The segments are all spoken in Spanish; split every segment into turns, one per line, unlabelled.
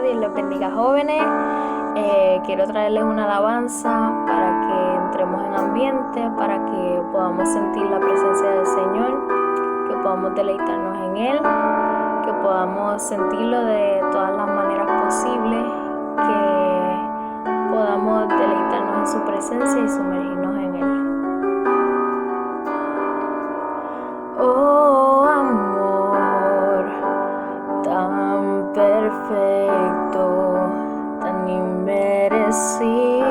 Dios les bendiga, jóvenes. Quiero traerles una alabanza para que entremos en ambiente, para que podamos sentir la presencia del Señor, que podamos deleitarnos en Él, que podamos sentirlo de todas las maneras posibles, que podamos deleitarnos en su presencia y sumergirnos en Él. Oh, amor tan perfecto, tan inmerecido,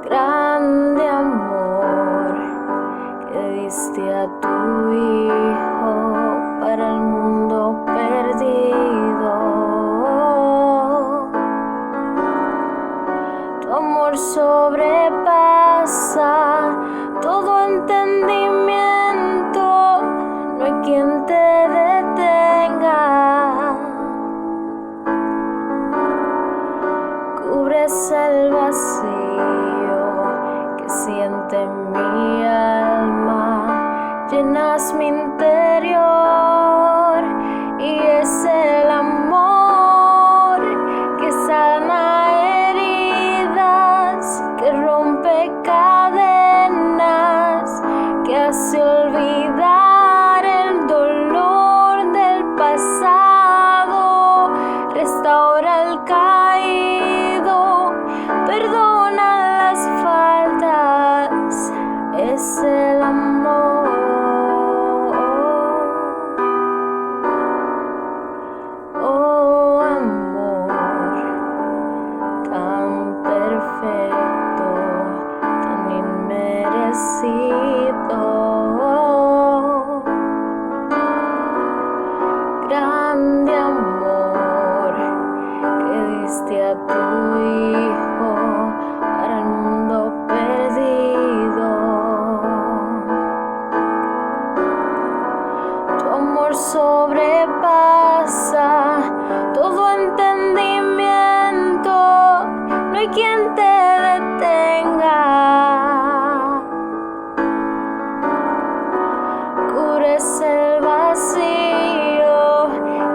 grande amor que diste a tu Hijo para el mundo perdido. Tu amor sobrepasa todo entendimiento, no hay quien te detenga. Cubres el vacío que siente mi alma, llenas mi interior y es el amor que sana heridas, que rompe cadenas, que hace olvidar el dolor del pasado, restaura el caído, perdona las faltas, es el amor. Oh, amor tan perfecto, tan inmerecido, grande amor que diste a tu Hijo para el mundo perdido. Tu amor sobrepasa todo entendimiento, no hay quien te detenga. Cubres el vacío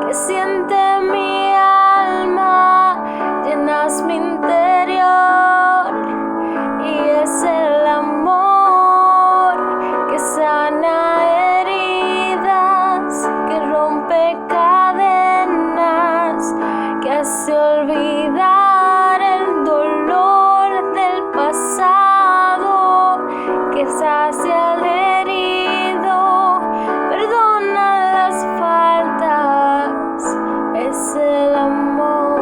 que siente mi alma, llenas mi interior y es el amor que sana heridas, que rompe cadenas, que hace olvidar el dolor del pasado, que sacia el herido, perdona las faltas, es el amor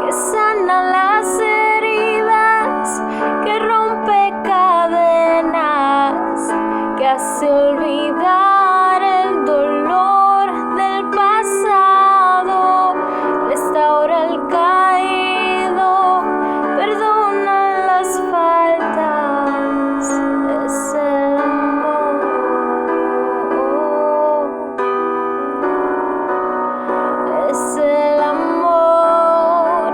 que sana las heridas, que rompe cadenas, que hace olvidar el dolor del pasado, restaura el caído, perdona las faltas, es el amor, es el amor,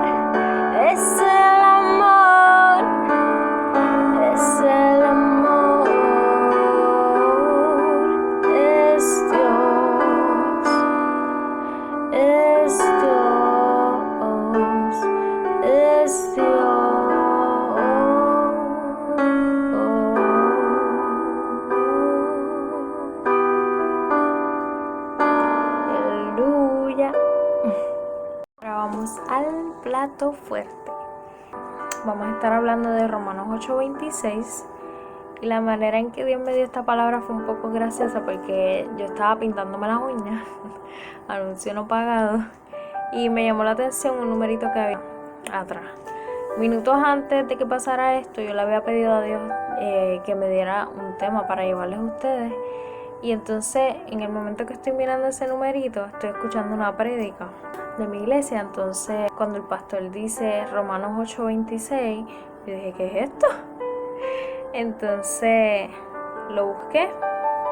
es el amor, es el amor, es Dios, es Dios, es Aleluya. Ahora vamos al plato fuerte. Vamos a estar hablando de Romanos 8:26. Y la manera en que Dios me dio esta palabra fue un poco graciosa porque yo estaba pintándome las uñas, anuncio no pagado, y me llamó la atención un numerito que había atrás. Minutos antes de que pasara esto, yo le había pedido a Dios que me diera un tema para llevarles a ustedes. Y entonces, en el momento que estoy mirando ese numerito, estoy escuchando una prédica de mi iglesia. Entonces, cuando el pastor dice Romanos 8:26, yo dije, ¿qué es esto? Entonces lo busqué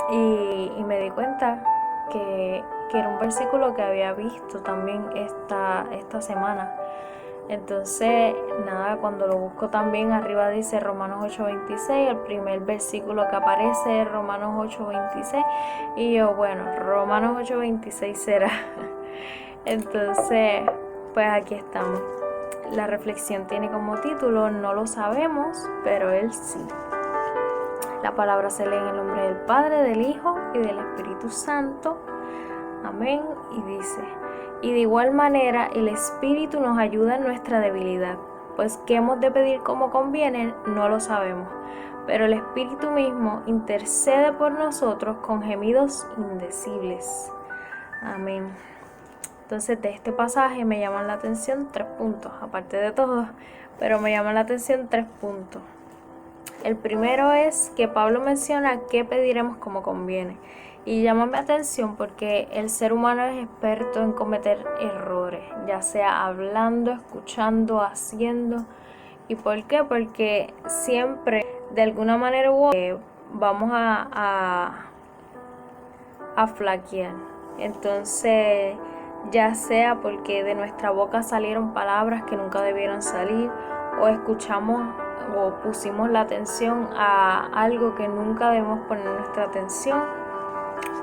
y me di cuenta que era un versículo que había visto también esta semana. Entonces, nada, cuando lo busco también arriba dice Romanos 8:26, el primer versículo que aparece es Romanos 8:26 y yo, bueno, Romanos 8:26 será. Entonces, pues aquí estamos. La reflexión tiene como título, no lo sabemos, pero Él sí. La palabra se lee en el nombre del Padre, del Hijo y del Espíritu Santo. Amén. Y dice, y de igual manera el Espíritu nos ayuda en nuestra debilidad, pues qué hemos de pedir como conviene, no lo sabemos, pero el Espíritu mismo intercede por nosotros con gemidos indecibles. Amén. Entonces de este pasaje me llaman la atención 3 puntos, aparte de todo, pero me llaman la atención 3 puntos. El primero es que Pablo menciona qué pediremos como conviene. Y llama mi atención porque el ser humano es experto en cometer errores, ya sea hablando, escuchando, haciendo. ¿Y por qué? Porque siempre, de alguna manera u otra, vamos a flaquear. Entonces, ya sea porque de nuestra boca salieron palabras que nunca debieron salir, o escuchamos o pusimos la atención a algo que nunca debemos poner nuestra atención,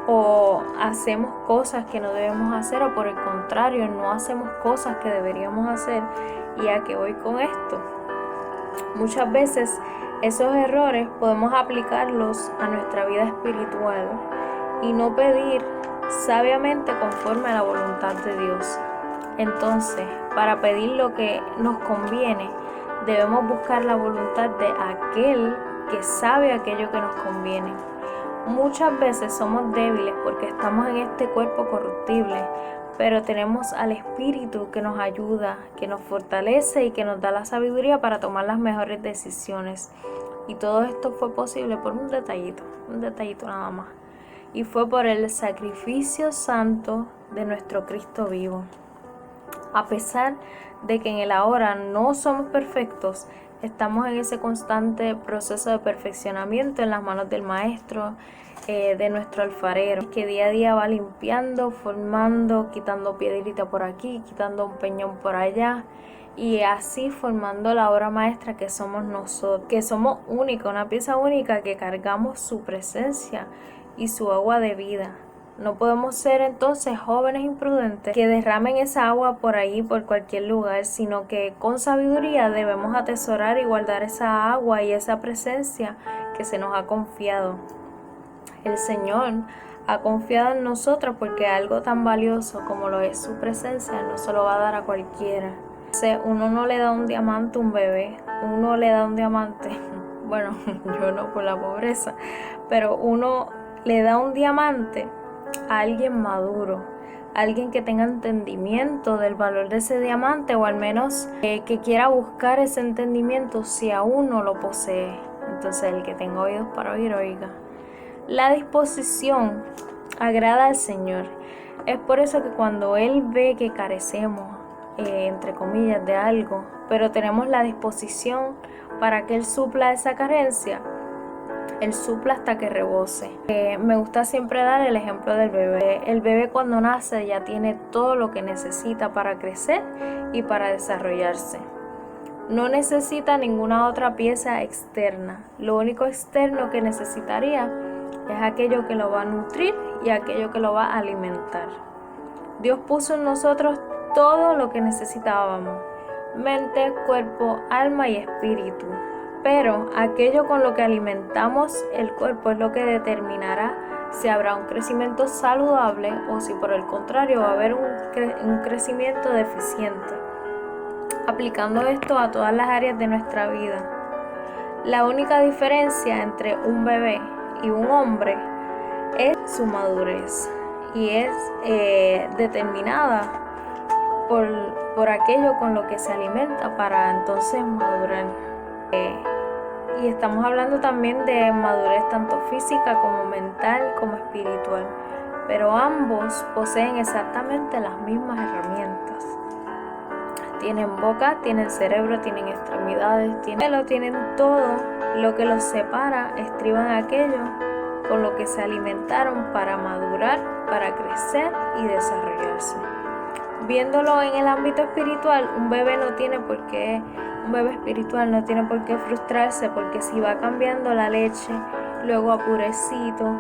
o hacemos cosas que no debemos hacer, o por el contrario, no hacemos cosas que deberíamos hacer. ¿Y a qué voy con esto? Muchas veces esos errores podemos aplicarlos a nuestra vida espiritual y no pedir sabiamente conforme a la voluntad de Dios. Entonces, para pedir lo que nos conviene, debemos buscar la voluntad de aquel que sabe aquello que nos conviene. Muchas veces somos débiles porque estamos en este cuerpo corruptible, pero tenemos al Espíritu que nos ayuda, que nos fortalece y que nos da la sabiduría para tomar las mejores decisiones. Y todo esto fue posible por un detallito nada más. Y fue por el sacrificio santo de nuestro Cristo vivo. A pesar de que en el ahora no somos perfectos, estamos en ese constante proceso de perfeccionamiento en las manos del Maestro, de nuestro alfarero, que día a día va limpiando, formando, quitando piedrita por aquí, quitando un peñón por allá, y así formando la obra maestra que somos nosotros, que somos única, una pieza única que cargamos su presencia y su agua de vida. No podemos ser entonces jóvenes imprudentes que derramen esa agua por ahí, por cualquier lugar, sino que con sabiduría debemos atesorar y guardar esa agua y esa presencia que se nos ha confiado. El Señor ha confiado en nosotros porque algo tan valioso como lo es su presencia no se lo va a dar a cualquiera. Uno no le da un diamante a un bebé, uno le da un diamante, bueno, yo no por la pobreza, pero uno le da un diamante a alguien maduro, alguien que tenga entendimiento del valor de ese diamante, o al menos que quiera buscar ese entendimiento si aún no lo posee. Entonces el que tenga oídos para oír, oiga. La disposición agrada al Señor. Es por eso que cuando Él ve que carecemos, entre comillas, de algo, pero tenemos la disposición para que Él supla esa carencia, Él supla hasta que rebose. Me gusta siempre dar el ejemplo del bebé. El bebé cuando nace ya tiene todo lo que necesita para crecer y para desarrollarse. No necesita ninguna otra pieza externa. Lo único externo que necesitaría es aquello que lo va a nutrir y aquello que lo va a alimentar. Dios puso en nosotros todo lo que necesitábamos: mente, cuerpo, alma y espíritu. Pero aquello con lo que alimentamos el cuerpo es lo que determinará si habrá un crecimiento saludable o si por el contrario va a haber un crecimiento deficiente. Aplicando esto a todas las áreas de nuestra vida. La única diferencia entre un bebé y un hombre es su madurez, y es determinada por aquello con lo que se alimenta para entonces madurar. Y estamos hablando también de madurez tanto física como mental como espiritual, pero ambos poseen exactamente las mismas herramientas. Tienen boca, tienen cerebro, tienen extremidades, tienen todo. Lo que los separa estriba en aquello con lo que se alimentaron para madurar, para crecer y desarrollarse. viéndolo en el ámbito espiritual, un bebé espiritual no tiene por qué frustrarse, porque si va cambiando la leche, luego a purecito,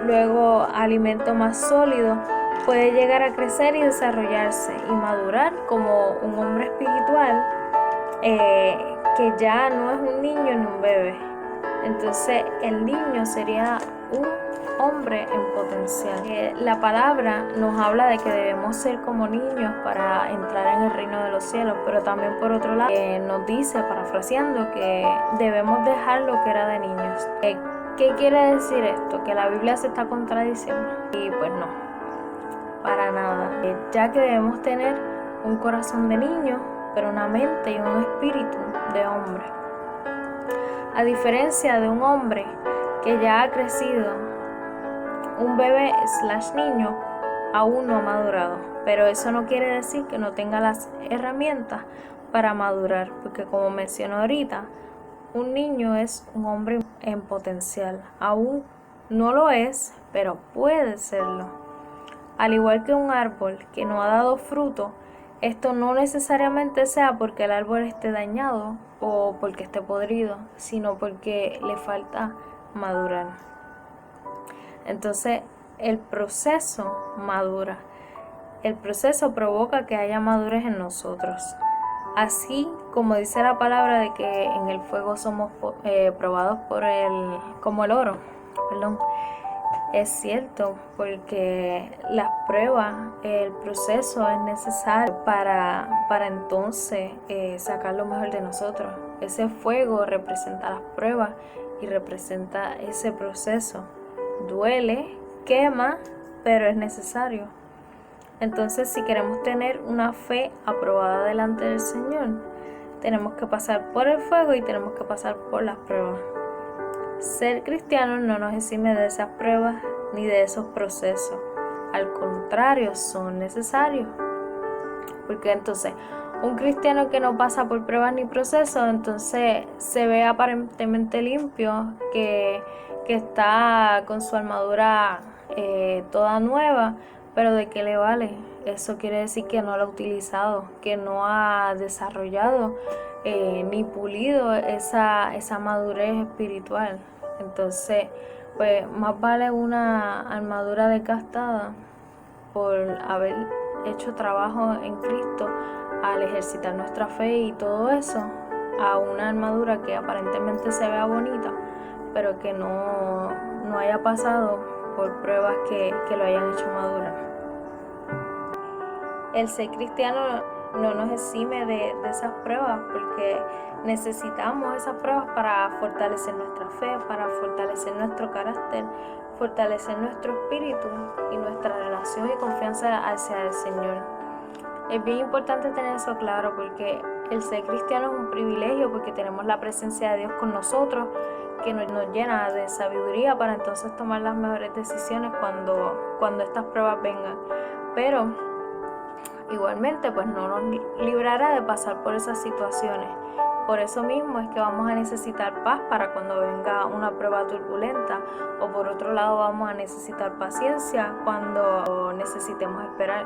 luego a alimento más sólido, puede llegar a crecer y desarrollarse y madurar como un hombre espiritual, que ya no es un niño ni un bebé. Entonces el niño sería un hombre en potencial. La palabra nos habla de que debemos ser como niños para entrar en el reino de los cielos, pero también por otro lado nos dice, parafraseando, que debemos dejar lo que era de niños. ¿Qué quiere decir esto? ¿Que la Biblia se está contradiciendo? Y pues no, para nada, ya que debemos tener un corazón de niño, pero una mente y un espíritu de hombre. A diferencia de un hombre que ya ha crecido, un bebé / niño aún no ha madurado, pero eso no quiere decir que no tenga las herramientas para madurar, porque como mencioné ahorita, un niño es un hombre en potencial, aún no lo es, pero puede serlo. Al igual que un árbol que no ha dado fruto, esto no necesariamente sea porque el árbol esté dañado o porque esté podrido, sino porque le falta madurar. Entonces, el proceso madura. El proceso provoca que haya madurez en nosotros. Así como dice la palabra de que en el fuego somos probados como el oro. Es cierto, porque las pruebas, el proceso es necesario para entonces sacar lo mejor de nosotros. Ese fuego representa las pruebas y representa ese proceso. Duele, quema, pero es necesario. Entonces, si queremos tener una fe aprobada delante del Señor, tenemos que pasar por el fuego y tenemos que pasar por las pruebas. Ser cristiano no nos exime de esas pruebas ni de esos procesos. Al contrario, son necesarios. Porque entonces, un cristiano que no pasa por pruebas ni procesos, entonces se ve aparentemente limpio, que está con su armadura toda nueva, pero ¿de qué le vale? Eso quiere decir que no lo ha utilizado, que no ha desarrollado ni pulido esa madurez espiritual. Entonces, pues más vale una armadura desgastada por haber hecho trabajo en Cristo al ejercitar nuestra fe y todo eso, a una armadura que aparentemente se vea bonita, pero que no haya pasado por pruebas que lo hayan hecho madurar. El ser cristiano no nos exime de esas pruebas, porque necesitamos esas pruebas para fortalecer nuestra fe, para fortalecer nuestro carácter, fortalecer nuestro espíritu y nuestra relación y confianza hacia el Señor. Es bien importante tener eso claro, porque el ser cristiano es un privilegio, porque tenemos la presencia de Dios con nosotros, que nos llena de sabiduría para entonces tomar las mejores decisiones cuando estas pruebas vengan. Pero igualmente, pues no nos librará de pasar por esas situaciones. Por eso mismo es que vamos a necesitar paz para cuando venga una prueba turbulenta, o por otro lado vamos a necesitar paciencia cuando necesitemos esperar,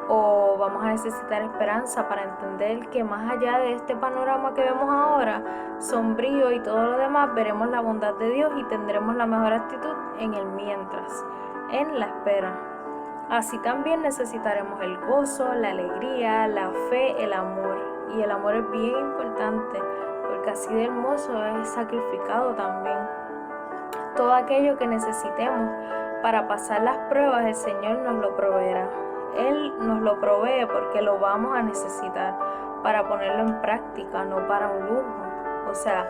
o vamos a necesitar esperanza para entender que más allá de este panorama que vemos ahora, sombrío y todo lo demás, veremos la bondad de Dios y tendremos la mejor actitud en el mientras, en la espera. Así también necesitaremos el gozo, la alegría, la fe, el amor. Y el amor es bien importante, porque así de hermoso es sacrificado también. Todo aquello que necesitemos para pasar las pruebas, el Señor nos lo proveerá. Él nos lo provee porque lo vamos a necesitar para ponerlo en práctica, no para un lujo. O sea,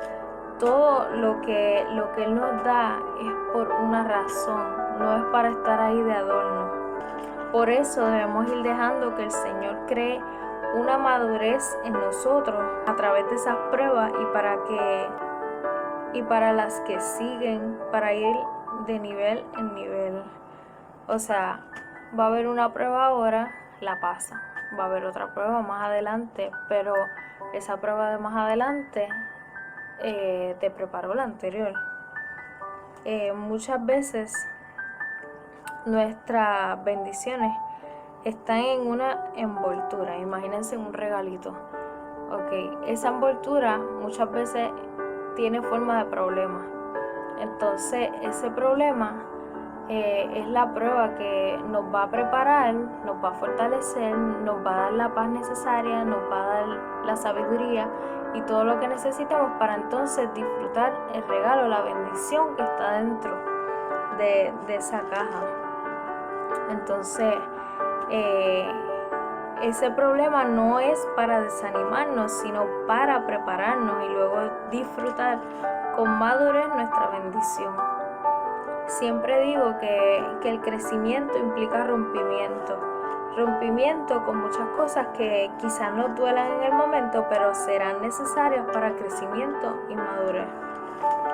todo lo que Él nos da es por una razón, no es para estar ahí de adorno. Por eso debemos ir dejando que el Señor cree una madurez en nosotros a través de esas pruebas, y para las que siguen, para ir de nivel en nivel. O sea, va a haber una prueba ahora, la pasa. Va a haber otra prueba más adelante, pero esa prueba de más adelante te preparó la anterior. Muchas veces nuestras bendiciones están en una envoltura. Imagínense un regalito. Ok, esa envoltura muchas veces tiene forma de problema. Entonces ese problema es la prueba que nos va a preparar, nos va a fortalecer, nos va a dar la paz necesaria, nos va a dar la sabiduría y todo lo que necesitamos para entonces disfrutar el regalo, la bendición que está dentro de esa caja. Entonces ese problema no es para desanimarnos, sino para prepararnos y luego disfrutar con madurez nuestra bendición. Siempre digo que el crecimiento implica rompimiento con muchas cosas que quizás no duelan en el momento, pero serán necesarias para crecimiento y madurez.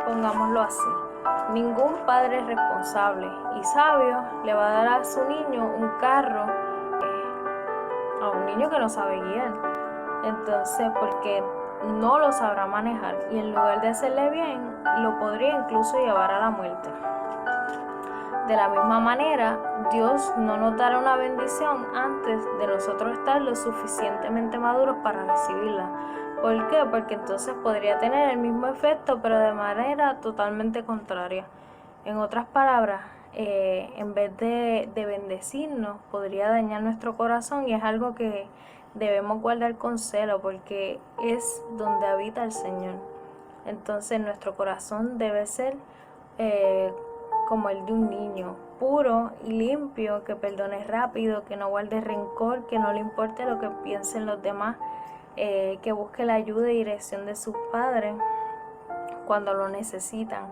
Pongámoslo así: ningún padre responsable y sabio le va a dar a su niño un carro a un niño que no sabe guiar. Entonces, porque no lo sabrá manejar y en lugar de hacerle bien, lo podría incluso llevar a la muerte. De la misma manera, Dios no nos dará una bendición antes de nosotros estar lo suficientemente maduros para recibirla. ¿Por qué? Porque entonces podría tener el mismo efecto, pero de manera totalmente contraria. En otras palabras, en vez de bendecirnos, podría dañar nuestro corazón, y es algo que debemos guardar con celo porque es donde habita el Señor. Entonces nuestro corazón debe ser como el de un niño, puro y limpio, que perdone rápido, que no guarde rencor, que no le importe lo que piensen los demás, que busque la ayuda y dirección de sus padres cuando lo necesitan.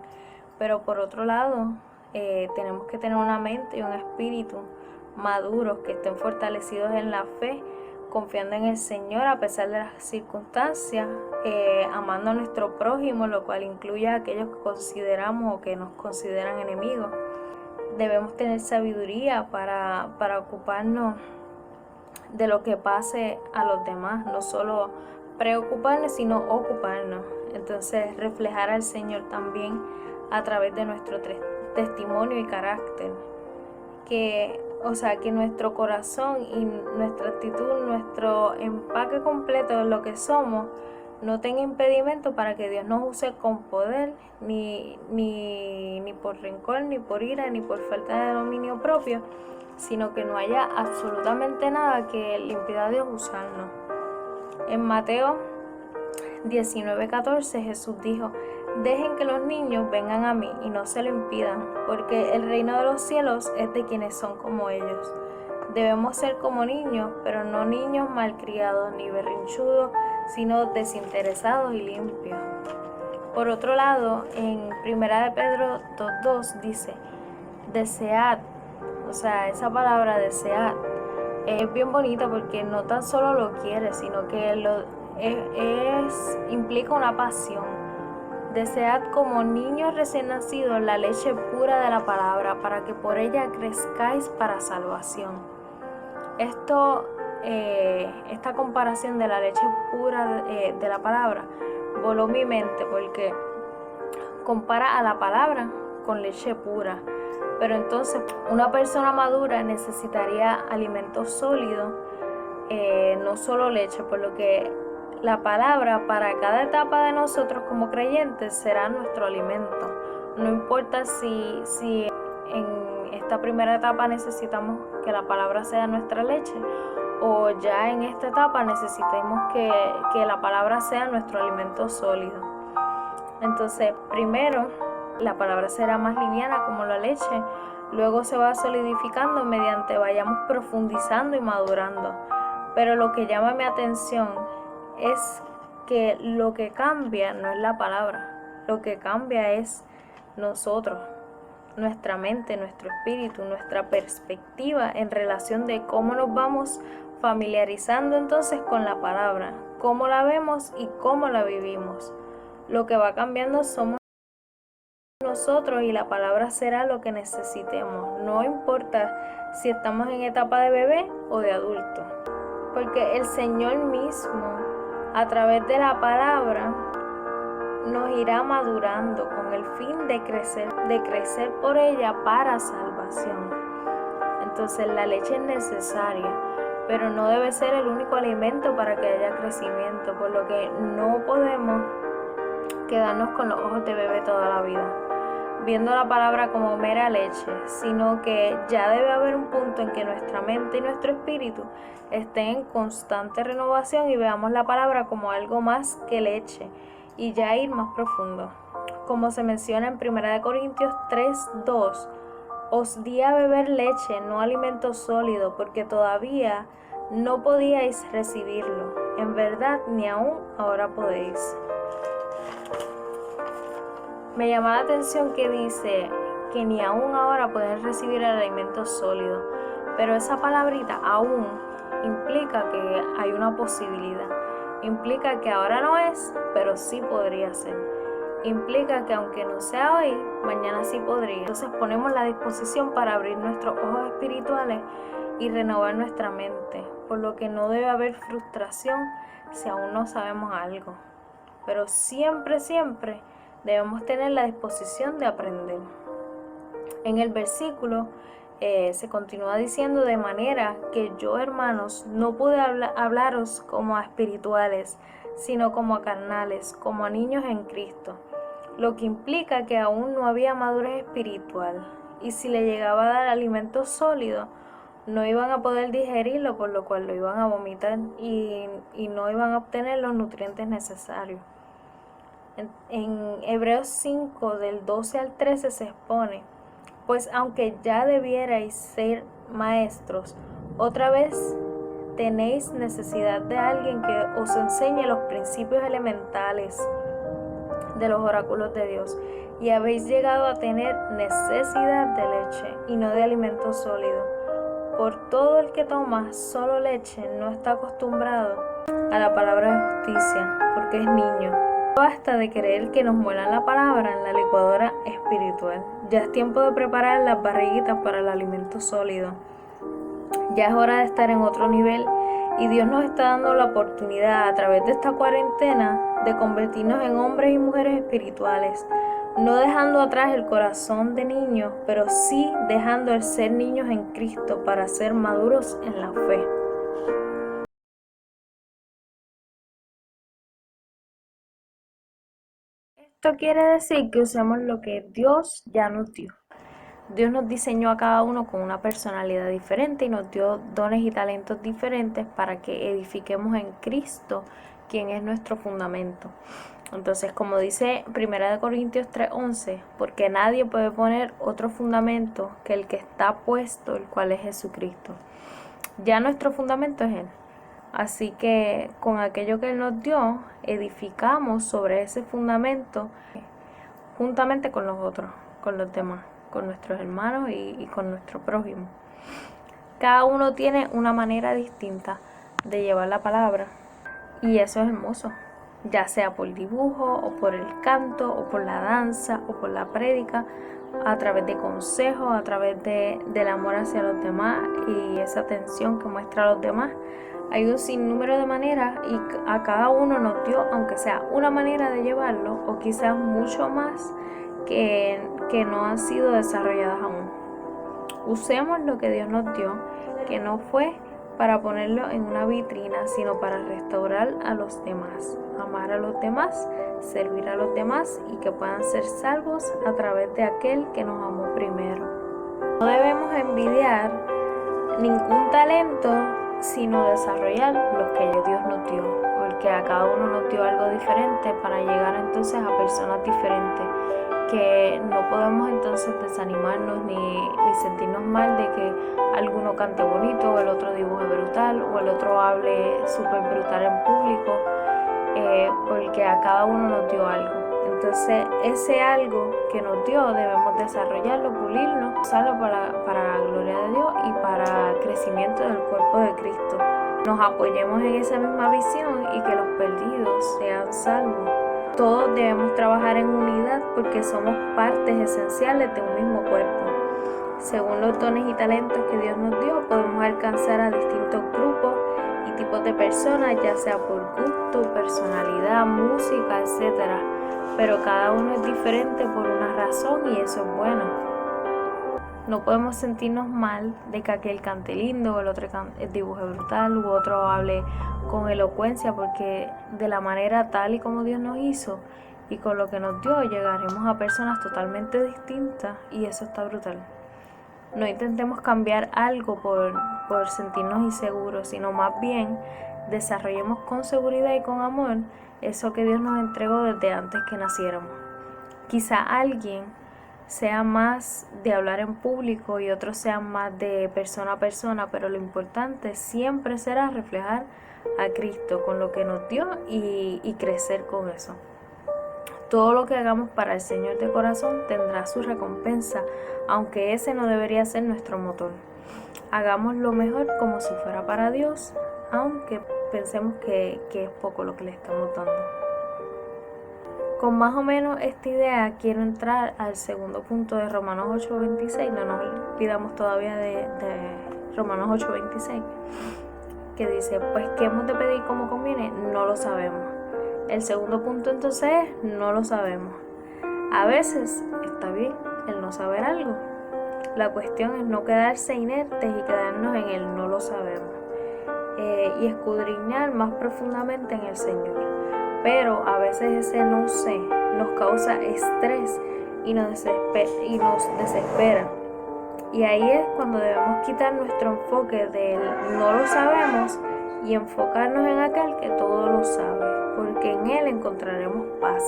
Pero por otro lado, tenemos que tener una mente y un espíritu maduros, que estén fortalecidos en la fe, confiando en el Señor a pesar de las circunstancias, amando a nuestro prójimo, lo cual incluye a aquellos que consideramos o que nos consideran enemigos. Debemos tener sabiduría para ocuparnos de lo que pase a los demás, no solo preocuparnos, sino ocuparnos. Entonces, reflejar al Señor también a través de nuestro testimonio y carácter. Que nuestro corazón y nuestra actitud, nuestro empaque completo de lo que somos, no tenga impedimento para que Dios nos use con poder, ni por rencor, ni por ira, ni por falta de dominio propio, sino que no haya absolutamente nada que le impida a Dios usarnos. En Mateo 19:14 Jesús dijo: dejen que los niños vengan a mí y no se lo impidan, porque el reino de los cielos es de quienes son como ellos. Debemos ser como niños, pero no niños malcriados ni berrinchudos, sino desinteresados y limpios. Por otro lado, en 1 Pedro 2:2 dice: desead. Esa palabra desead es bien bonita porque no tan solo lo quiere, sino que implica una pasión. Desead como niños recién nacidos la leche pura de la palabra, para que por ella crezcáis para salvación. Esta comparación de la leche pura de la palabra voló mi mente, porque compara a la palabra con leche pura. Pero entonces una persona madura necesitaría alimento sólido, no solo leche, por lo que la palabra para cada etapa de nosotros como creyentes será nuestro alimento. No importa si en esta primera etapa necesitamos que la palabra sea nuestra leche, o ya en esta etapa necesitemos que la palabra sea nuestro alimento sólido. Entonces, primero la palabra será más liviana como la leche, luego se va solidificando mediante vayamos profundizando y madurando. Pero lo que llama mi atención es que lo que cambia no es la palabra, lo que cambia es nosotros, nuestra mente, nuestro espíritu, nuestra perspectiva en relación de cómo nos vamos familiarizando entonces con la palabra, cómo la vemos y cómo la vivimos. Lo que va cambiando somos nosotros, y la palabra será lo que necesitemos, no importa si estamos en etapa de bebé o de adulto, porque el Señor mismo a través de la palabra nos irá madurando con el fin de crecer por ella para salvación. Entonces la leche es necesaria, pero no debe ser el único alimento para que haya crecimiento, por lo que no podemos quedarnos con los ojos de bebé toda la vida, viendo la palabra como mera leche, sino que ya debe haber un punto en que nuestra mente y nuestro espíritu estén en constante renovación y veamos la palabra como algo más que leche y ya ir más profundo. Como se menciona en 1 Corintios 3:2, os di a beber leche, no alimento sólido, porque todavía no podíais recibirlo. En verdad, ni aún ahora podéis. Me llama la atención que dice que ni aún ahora pueden recibir el alimento sólido, pero esa palabrita aún implica que hay una posibilidad, implica que ahora no es, pero sí podría ser, implica que aunque no sea hoy, mañana sí podría. Entonces ponemos la disposición para abrir nuestros ojos espirituales y renovar nuestra mente, por lo que no debe haber frustración si aún no sabemos algo, pero siempre debemos tener la disposición de aprender. En el versículo se continúa diciendo: de manera que yo, hermanos, no pude hablaros como a espirituales, sino como a carnales, como a niños en Cristo, lo que implica que aún no había madurez espiritual, y si le llegaba a dar alimento sólido, no iban a poder digerirlo, por lo cual lo iban a vomitar y no iban a obtener los nutrientes necesarios. En Hebreos 5, del 12 al 13 se expone: pues aunque ya debierais ser maestros, otra vez tenéis necesidad de alguien que os enseñe los principios elementales de los oráculos de Dios, y habéis llegado a tener necesidad de leche y no de alimento sólido. Por todo el que toma solo leche no está acostumbrado a la palabra de justicia, porque es niño. Basta de querer que nos muelan la palabra en la licuadora espiritual. Ya es tiempo de preparar las barriguitas para el alimento sólido. Ya es hora de estar en otro nivel, y Dios nos está dando la oportunidad a través de esta cuarentena de convertirnos en hombres y mujeres espirituales, no dejando atrás el corazón de niños, pero sí dejando el ser niños en Cristo para ser maduros en la fe. Esto quiere decir que usemos lo que Dios ya nos dio. Dios nos diseñó a cada uno con una personalidad diferente y nos dio dones y talentos diferentes para que edifiquemos en Cristo, quien es nuestro fundamento. Entonces, como dice 1 Corintios 3:11, porque nadie puede poner otro fundamento que el que está puesto, el cual es Jesucristo. Ya nuestro fundamento es Él. Así que con aquello que Él nos dio, edificamos sobre ese fundamento juntamente con los otros, con los demás, con nuestros hermanos y con nuestro prójimo. Cada uno tiene una manera distinta de llevar la palabra, y eso es hermoso, ya sea por dibujo o por el canto o por la danza o por la prédica, a través de consejos, a través del amor hacia los demás y esa atención que muestra a los demás. Hay un sinnúmero de maneras y a cada uno nos dio, aunque sea una manera de llevarlo, o quizás mucho más que no han sido desarrolladas aún. Usemos lo que Dios nos dio, que no fue para ponerlo en una vitrina, sino para restaurar a los demás, amar a los demás, servir a los demás y que puedan ser salvos a través de aquel que nos amó primero. No debemos envidiar ningún talento, sino desarrollar los que Dios nos dio, porque a cada uno nos dio algo diferente para llegar entonces a personas diferentes, que no podemos entonces desanimarnos ni sentirnos mal de que alguno cante bonito, o el otro dibuje brutal, o el otro hable súper brutal en público, porque a cada uno nos dio algo. Entonces ese algo que nos dio debemos desarrollarlo, pulirlo, usarlo para la gloria de Dios y para crecimiento del cuerpo de Cristo. Nos apoyemos en esa misma visión y que los perdidos sean salvos. Todos debemos trabajar en unidad porque somos partes esenciales de un mismo cuerpo. Según los dones y talentos que Dios nos dio, podemos alcanzar a distintos grupos y tipos de personas, ya sea por gusto, personalidad, música, etc. Pero cada uno es diferente por una razón y eso es bueno. No podemos sentirnos mal de que aquel cante lindo, el otro dibuje brutal, u otro hable con elocuencia, porque de la manera tal y como Dios nos hizo y con lo que nos dio, llegaremos a personas totalmente distintas, y eso está brutal. No intentemos cambiar algo por sentirnos inseguros, sino más bien desarrollemos con seguridad y con amor eso que Dios nos entregó desde antes que naciéramos. Quizá alguien sea más de hablar en público y otros sean más de persona a persona, pero lo importante siempre será reflejar a Cristo con lo que nos dio y crecer con eso. Todo lo que hagamos para el Señor de corazón tendrá su recompensa, aunque ese no debería ser nuestro motor. Hagamos lo mejor como si fuera para Dios, aunque pensemos que es poco lo que le estamos dando. Con más o menos esta idea quiero entrar al segundo punto de Romanos 8:26. No nos olvidamos todavía de Romanos 8:26, que dice: pues ¿qué hemos de pedir como conviene? No lo sabemos. El segundo punto entonces es: no lo sabemos. A veces está bien el no saber algo. La cuestión es no quedarse inertes y quedarnos en el no lo sabemos, y escudriñar más profundamente en el Señor. Pero a veces ese no sé nos causa estrés y nos desespera. Y ahí es cuando debemos quitar nuestro enfoque del no lo sabemos y enfocarnos en aquel que todo lo sabe, porque en Él encontraremos paz.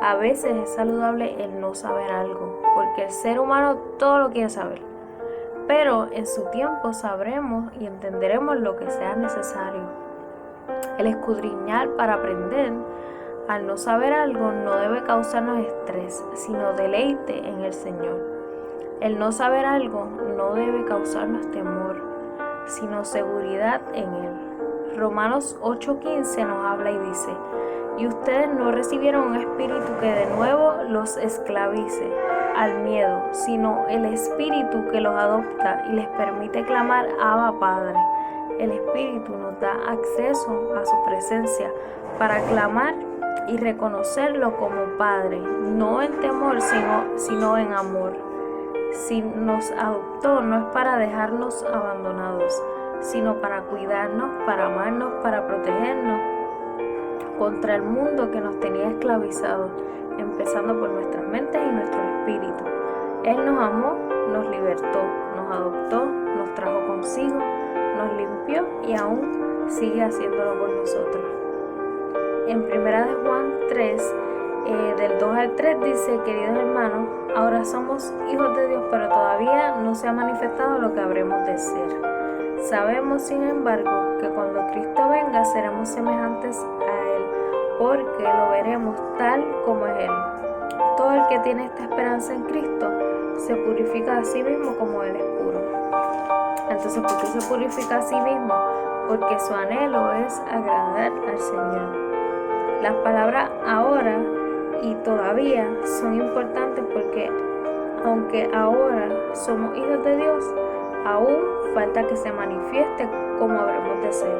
A veces es saludable el no saber algo, porque el ser humano todo lo quiere saber. Pero en su tiempo sabremos y entenderemos lo que sea necesario. El escudriñar para aprender al no saber algo no debe causarnos estrés, sino deleite en el Señor. El no saber algo no debe causarnos temor, sino seguridad en Él. Romanos 8:15 nos habla y dice: y ustedes no recibieron un espíritu que de nuevo los esclavice al miedo, sino el espíritu que los adopta y les permite clamar: Abba, Padre. El Espíritu nos da acceso a su presencia para clamar y reconocerlo como Padre, no en temor, sino en amor. Si nos adoptó, no es para dejarnos abandonados, sino para cuidarnos, para amarnos, para protegernos contra el mundo que nos tenía esclavizados, empezando por nuestras mentes y nuestro espíritu. Él nos amó, nos libertó, nos adoptó, nos trajo consigo, nos limpió y aún sigue haciéndolo por nosotros. En 1 de Juan 3, del 2 al 3 dice: queridos hermanos, ahora somos hijos de Dios, pero todavía no se ha manifestado lo que habremos de ser. Sabemos, sin embargo, que cuando Cristo venga seremos semejantes a Él, porque lo veremos tal como es Él. Todo el que tiene esta esperanza en Cristo se purifica a sí mismo como Él es puro. Entonces, ¿por qué se purifica a sí mismo? Porque su anhelo es agradar al Señor. Las palabras ahora y todavía son importantes porque aunque ahora somos hijos de Dios, aún falta que se manifieste como habremos de ser.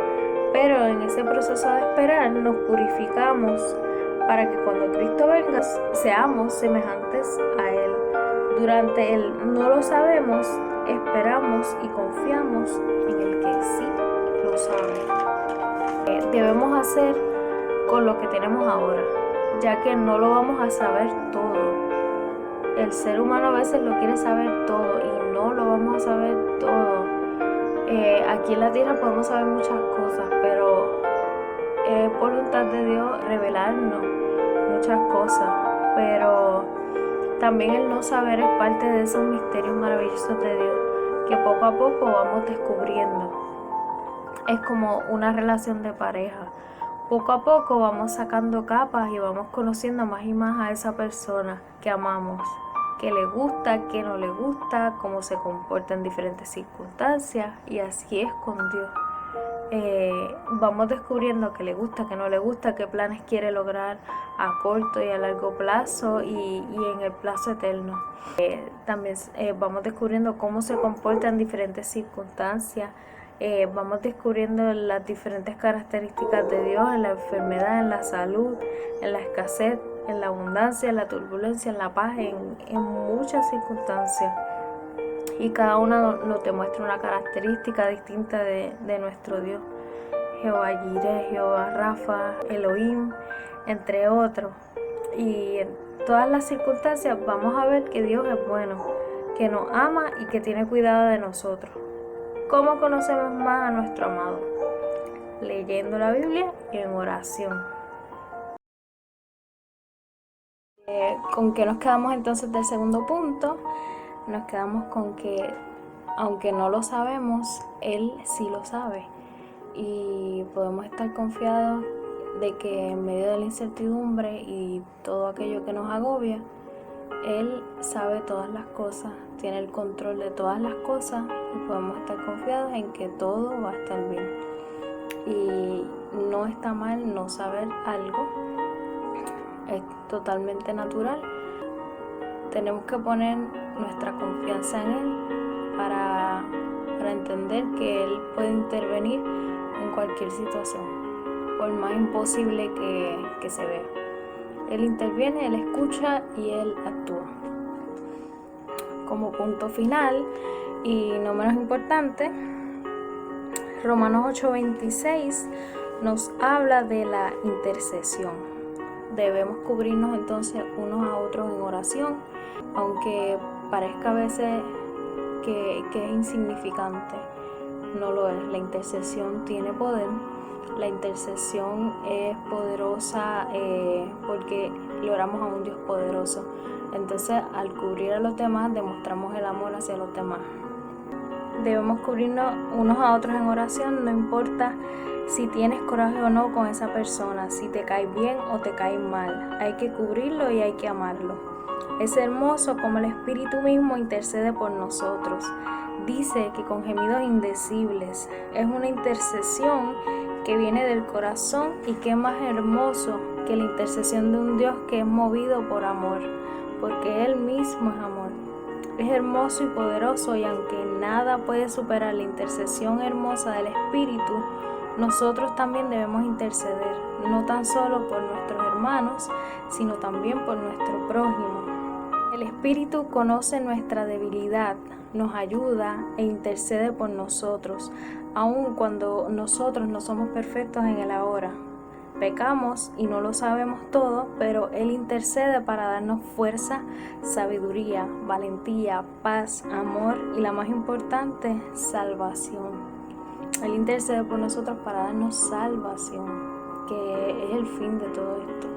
Pero en ese proceso de esperar nos purificamos para que cuando Cristo venga seamos semejantes a Él. Durante el no lo sabemos, esperamos y confiamos en el que sí lo sabe. Debemos hacer con lo que tenemos ahora, ya que no lo vamos a saber todo. El ser humano a veces lo quiere saber todo y no lo vamos a saber todo. Aquí en la tierra podemos saber muchas cosas, pero es voluntad de Dios revelarnos muchas cosas, pero también el no saber es parte de esos misterios maravillosos de Dios que poco a poco vamos descubriendo. Es como una relación de pareja. Poco a poco vamos sacando capas y vamos conociendo más y más a esa persona que amamos, que le gusta, que no le gusta, cómo se comporta en diferentes circunstancias, y así es con Dios. Vamos descubriendo qué le gusta, qué no le gusta, qué planes quiere lograr a corto y a largo plazo y en el plazo eterno. También vamos descubriendo cómo se comporta en diferentes circunstancias. Vamos descubriendo las diferentes características de Dios en la enfermedad, en la salud, en la escasez, en la abundancia, en la turbulencia, en la paz, en muchas circunstancias. y cada una nos demuestra una característica distinta de nuestro Dios. Jehová Jireh, Jehová Rafa, Elohim, entre otros. Y en todas las circunstancias vamos a ver que Dios es bueno, que nos ama y que tiene cuidado de nosotros. ¿Cómo conocemos más a nuestro amado? Leyendo la Biblia y en oración. ¿Con qué nos quedamos entonces del segundo punto? Nos quedamos con que, aunque no lo sabemos, Él sí lo sabe. Y podemos estar confiados de que en medio de la incertidumbre y todo aquello que nos agobia, Él sabe todas las cosas, tiene el control de todas las cosas y podemos estar confiados en que todo va a estar bien. Y no está mal no saber algo, es totalmente natural. Tenemos que poner nuestra confianza en Él para entender que Él puede intervenir en cualquier situación, por más imposible que se vea. Él interviene, Él escucha y Él actúa. Como punto final, y no menos importante, Romanos 8:26 nos habla de la intercesión. Debemos cubrirnos entonces unos a otros en oración, aunque parezca a veces que es insignificante. No lo es. La intercesión tiene poder. La intercesión es poderosa porque le oramos a un Dios poderoso. Entonces, al cubrir a los demás, demostramos el amor hacia los demás. Debemos cubrirnos unos a otros en oración, no importa si tienes coraje o no con esa persona, si te cae bien o te cae mal. Hay que cubrirlo y hay que amarlo. Es hermoso como el Espíritu mismo intercede por nosotros. Dice que con gemidos indecibles. Es una intercesión que viene del corazón, y qué más hermoso que la intercesión de un Dios que es movido por amor, porque Él mismo es amor. Es hermoso y poderoso, y aunque nada puede superar la intercesión hermosa del Espíritu, nosotros también debemos interceder, no tan solo por nuestros hermanos, sino también por nuestro prójimo. El Espíritu conoce nuestra debilidad, nos ayuda e intercede por nosotros, aun cuando nosotros no somos perfectos en el ahora. Pecamos y no lo sabemos todo, pero Él intercede para darnos fuerza, sabiduría, valentía, paz, amor y, la más importante, salvación. Él intercede por nosotros para darnos salvación, que es el fin de todo esto.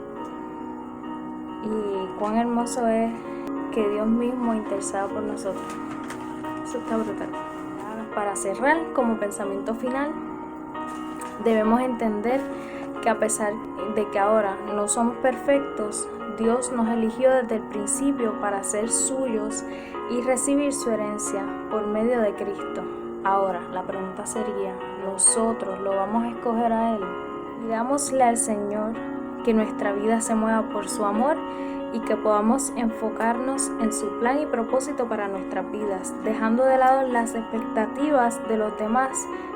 Y cuán hermoso es que Dios mismo interceda por nosotros. Eso está brutal. Para cerrar, como pensamiento final, debemos entender que a pesar de que ahora no somos perfectos, Dios nos eligió desde el principio para ser suyos y recibir su herencia por medio de Cristo. Ahora, la pregunta sería, ¿nosotros lo vamos a escoger a Él? Pidámosle al Señor que nuestra vida se mueva por su amor y que podamos enfocarnos en su plan y propósito para nuestras vidas, dejando de lado las expectativas de los demás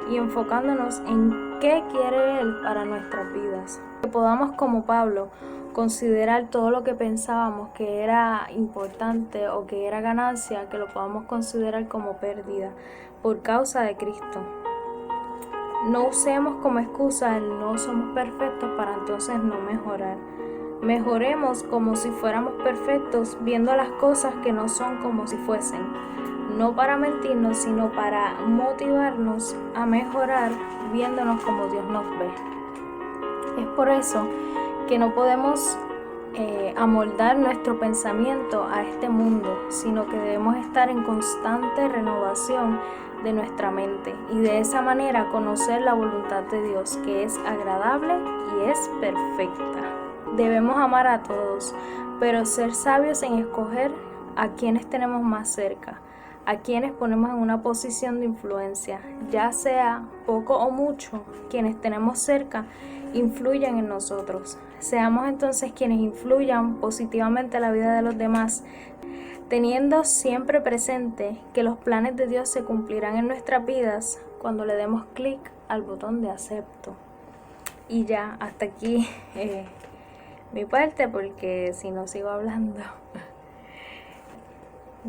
y enfocándonos en qué quiere Él para nuestras vidas. Que podamos, como Pablo, considerar todo lo que pensábamos que era importante o que era ganancia, que lo podamos considerar como pérdida por causa de Cristo. No usemos como excusa el no somos perfectos para entonces no mejorar. Mejoremos como si fuéramos perfectos, viendo las cosas que no son como si fuesen. No para mentirnos, sino para motivarnos a mejorar, viéndonos como Dios nos ve. Es por eso que no podemos amoldar nuestro pensamiento a este mundo, sino que debemos estar en constante renovación de nuestra mente y de esa manera conocer la voluntad de Dios, que es agradable y es perfecta. Debemos amar a todos, pero ser sabios en escoger a quienes tenemos más cerca, a quienes ponemos en una posición de influencia, ya sea poco o mucho. Quienes tenemos cerca influyen en nosotros. Seamos entonces quienes influyan positivamente la vida de los demás, teniendo siempre presente que los planes de Dios se cumplirán en nuestras vidas cuando le demos clic al botón de acepto. Y ya, hasta aquí mi parte, porque si no sigo hablando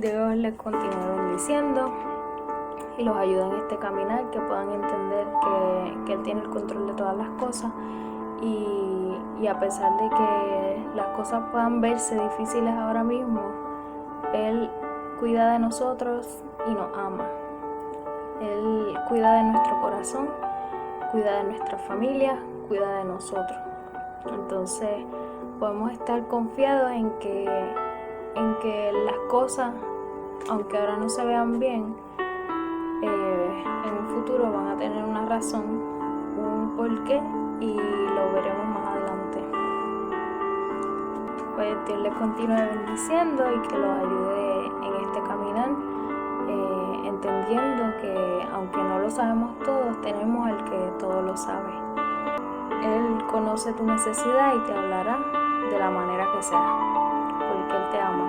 Dios les continúe bendiciendo y los ayude en este caminar, que puedan entender que Él tiene el control de todas las cosas y a pesar de que las cosas puedan verse difíciles ahora mismo, Él cuida de nosotros y nos ama. Él cuida de nuestro corazón, cuida de nuestra familia, cuida de nosotros. Entonces podemos estar confiados en que las cosas, aunque ahora no se vean bien, en un futuro van a tener una razón, un porqué, y lo veremos más adelante. Pues Dios les continúe bendiciendo y que los ayude en este caminar, entendiendo que aunque no lo sabemos todos, tenemos al que todo lo sabe. Él conoce tu necesidad y te hablará de la manera que sea, porque Él te ama.